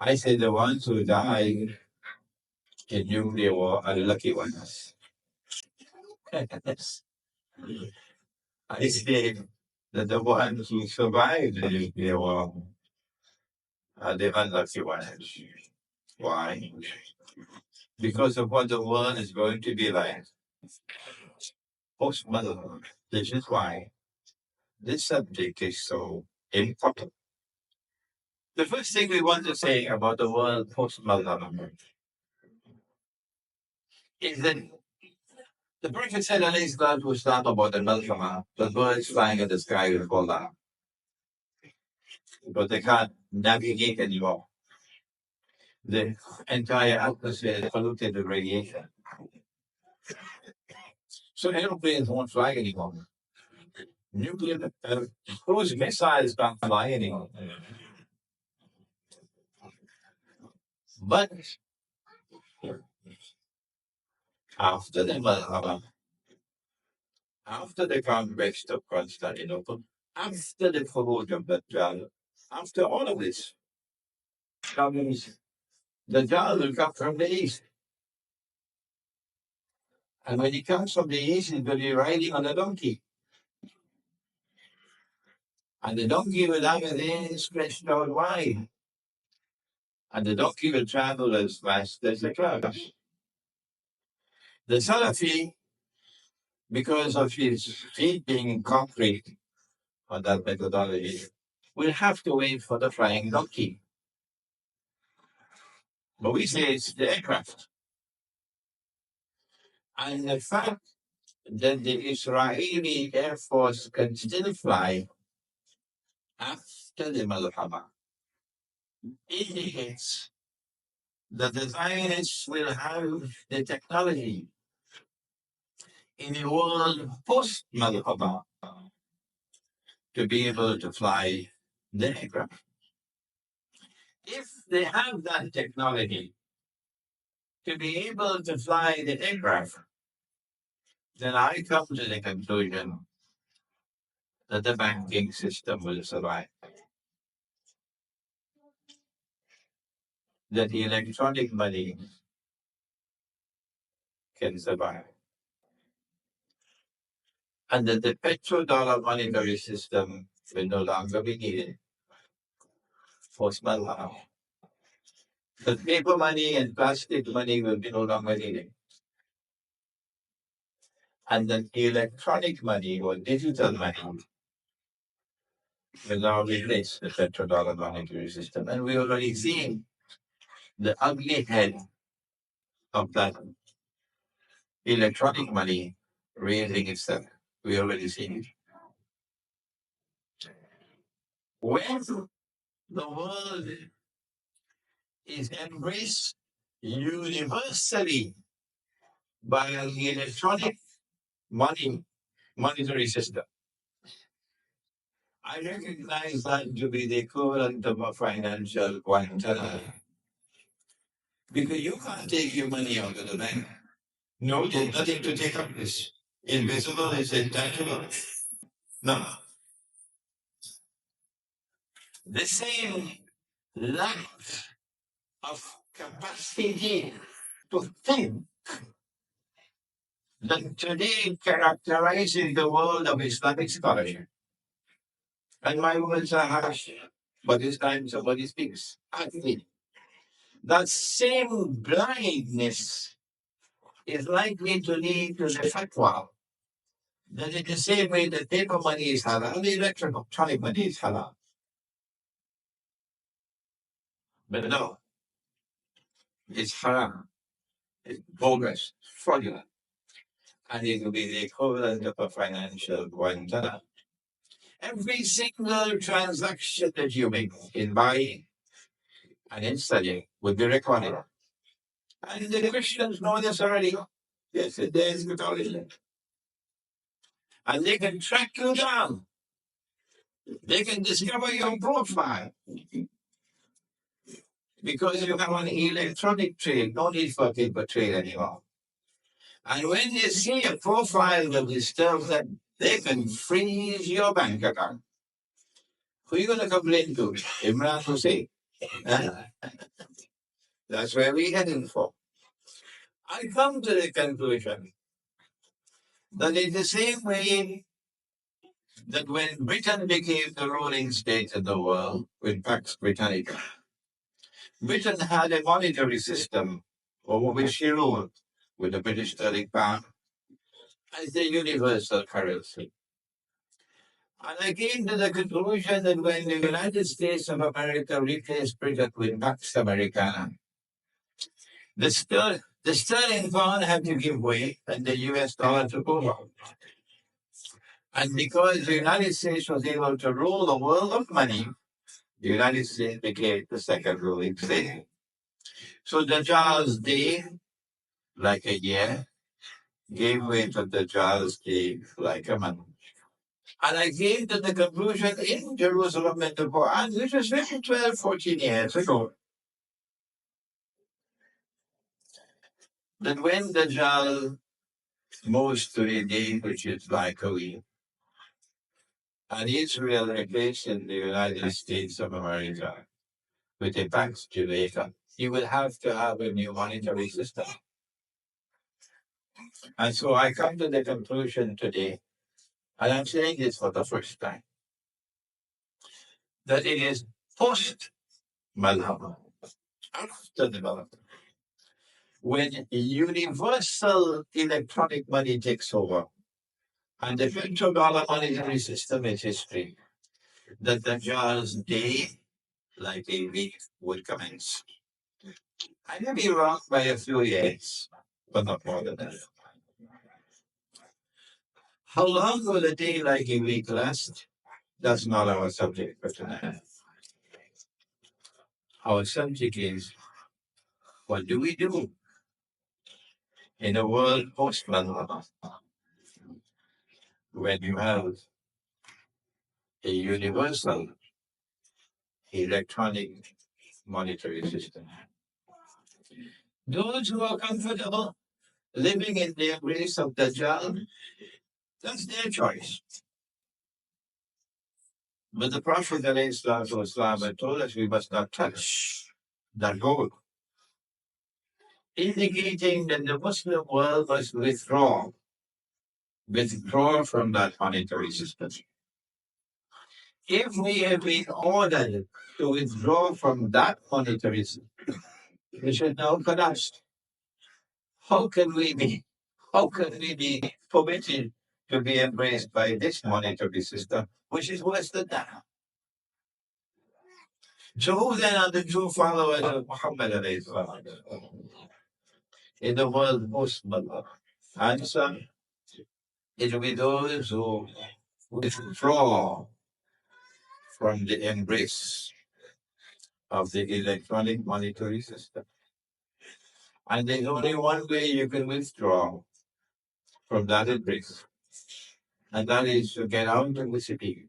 I say the ones who die in nuclear war are the lucky ones. I say that the ones who survive the nuclear war are the unlucky ones. Why? Because of what the world is going to be like post-Malhama. This is why this subject is so important. The first thing we want to say about the world post-Malhama is that the Prophet said, alayhi salatu wasalam, about the Malhama, the birds flying in the sky will fall down because they can't navigate anymore. The entire atmosphere is polluted with radiation. So airplanes won't fly anymore. Nuclear cruise missiles can't fly anymore. But after the Malhama, after the conquest of Constantinople, after the Khuruj of Dajjal, after all of this comes, Dajjal will come from the east. And when he comes from the east, he's going to be riding on a donkey. And the donkey will have his hands stretched out wide. And the donkey will travel as fast as the clouds. The Salafi, because of his feet being in concrete on that methodology, will have to wait for the flying donkey. But we say it's the aircraft. And the fact that the Israeli Air Force can still fly after the Malhama indicates that the Zionists will have the technology in the world post-Malhama to be able to fly the aircraft. If they have that technology to be able to fly the aircraft, then I come to the conclusion that the banking system will survive, that the electronic money can survive, and that the petrodollar monetary system will no longer be needed for small amount. The paper money and plastic money will be no longer needed. And that electronic money or digital money will now replace the petrodollar monetary system. And we already seen the ugly head of that electronic money raising itself. We already seen it. When the world is embraced universally by an electronic monetary system, I recognize that to be the equivalent of a financial Guantanamo. Because you can't take your money out of the bank. No, there's nothing to take up. It's invisible, it's intangible. No. The same lack of capacity to think that today characterizes the world of Islamic scholarship. And my words are harsh, but this time somebody speaks. Actually, that same blindness is likely to lead to the fatwa that in the same way that paper money is halal, the electronic money is halal. But no, it's haram, it's bogus, fraudulent, and it will be the equivalent of a financial Guantanamo. Every single transaction that you make in buying and in studying will be recorded. And the Christians know this already. Yes, there's mythology. And they can track you down. They can discover your profile. Because you have an electronic trade, no need for paper trade anymore. And when they see a profile that disturbs them, they can freeze your bank account. Who are you going to complain to? Imran Hosein. That's where we're heading for. I come to the conclusion that in the same way that when Britain became the ruling state in the world with Pax Britannica, Britain had a monetary system over which she ruled with the British sterling pound as the universal currency. And I came to the conclusion that when the United States of America replaced Britain with Pax Americana, the sterling pound had to give way and the US dollar took over. And because the United States was able to rule the world of money, the United States became the second ruling state. So Dajjal's day, like a year, gave way to Dajjal's day, like a month. And I came to the conclusion in Jerusalem in the Quran, which was written 12, 14 years ago, that when Dajjal moves to a day which is like a week, and Israel replacing the United States of America with a Pax Jamaica, you will have to have a new monetary system. And so I come to the conclusion today, and I'm saying this for the first time, that it is post Malhama, after development, when universal electronic money takes over and the petrodollar monetary system is history, that the Dajjal's day, like a week, would commence. I may be wrong by a few years, but not more than that. How long will a day like a week last? That's not our subject for tonight. Our subject is, what do we do in a world post-Malhama when you have a universal electronic monetary system? Those who are comfortable living in the embrace of Dajjal, that's their choice. But the Prophet ﷺ had told us we must not touch that gold, indicating that the Muslim world must withdraw from that monetary system. If we have been ordered to withdraw from that monetary system, we should now collapse. How can we be? How can we be permitted to be embraced by this monetary system, which is worse than that? So who then are the true followers of Muhammad alayhi salam in the world Muslim? Answer, it will be those who withdraw from the embrace of the electronic monetary system. And there's only one way you can withdraw from that embrace, and that is to get out of the city